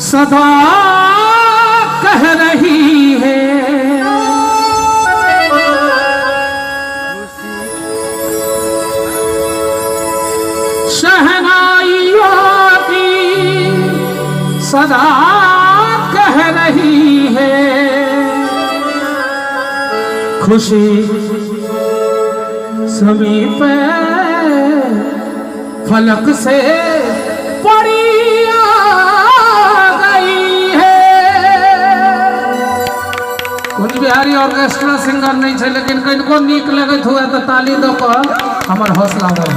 सदा कह रही है शहनाइयों की सदा कह रही है खुशी समीप फलक से पड़ी आ गई है। कुंज बिहारी ऑर्केस्ट्रा सिंगर नहीं है लेकिन कनको नीक लगत हुआ तो ताली दो कर हमार हौसला बढ़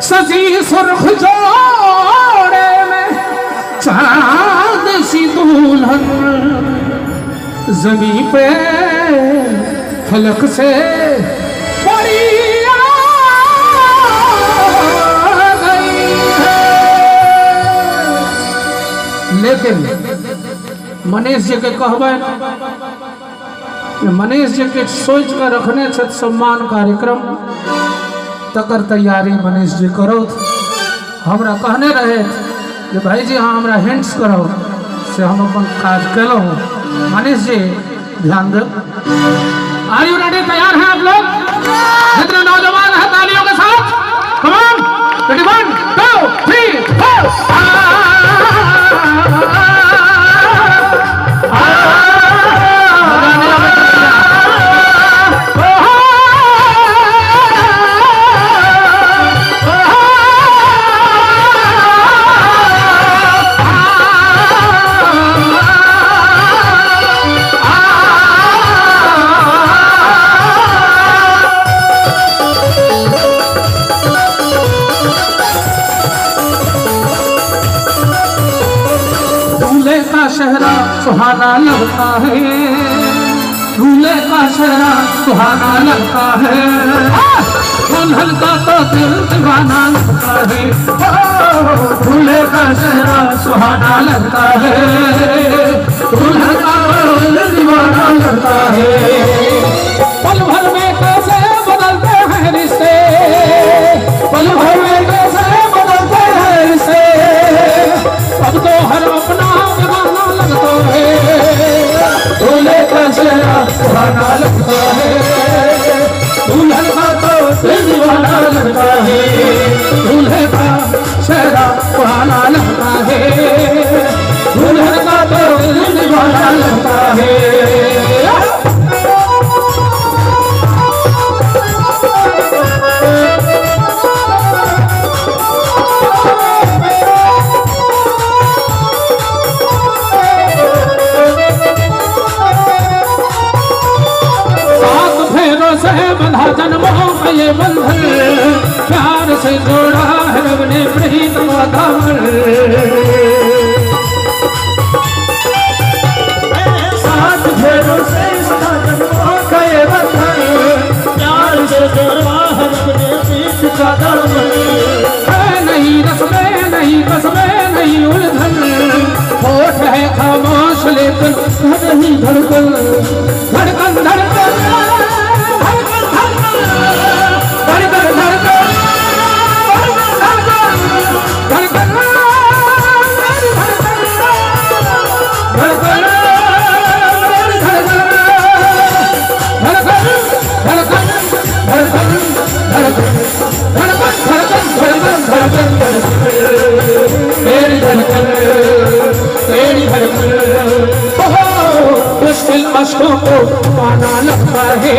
सजी सुर्ख जोड़े में चांद सी दुल्हन जमीन पे फलक से पड़ी आ गई है। लेकिन मनीष जी के कहबे मनीष जी के सोच कर रखने छे सम्मान कार्यक्रम तकर तैयारी मनीष जी करो। हमरा कहने रहे कि भाई जी हाँ हमरा हिंट्स करो से हम अपन काज कलो। मनीष जी ध्यान दो। Are you ready? तैयार हैं आप लोग? जितने नौजवान हैं तालियों के साथ कम ऑन। रेडी 1 2 3 4 शहरा सुहाना लगता है दूल्हे का शहरा सुहाना लगता है दुल्हन का तो दिल दीवाना लगता है दूल्हे का शहरा सुहाना लगता है दुल्हन का तो दिल दीवाना लगता है। पल भर में कैसे बदलते हैं रिश्ते पल भर में कैसे बदलते हैं रिश्ते अब तो हर अपना दूल्हे का शहरा सुहाना लगता है दुल्हन का तो दिल दीवाना लगता है दूल्हे का शहरा सुहाना लगता है दुल्हन का तो दिल दीवाना लगता है। बंधा जन्मों का ये बंधन प्यार से जोड़ा है रब ने प्रीत का दामन साथ फेरों से सदा जन्मों का ये बंधन प्यार से जोड़ा है रब ने प्रीत का दामन है नहीं रस्में नहीं कसमें नहीं उलझन होठ है खामोश लेकिन नहीं धड़कन धड़कन धड़कन मुश्किल अशकों को पाना लगता है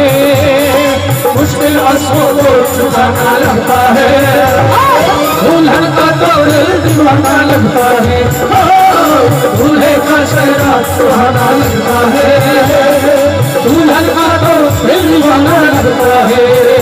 मुश्किल अशकों को छुपाना लगता है दुल्हन का तो दिल दीवाना लगता है दूल्हे का शहरा सुहाना लगता है दुल्हन का तो दिल दीवाना लगता है।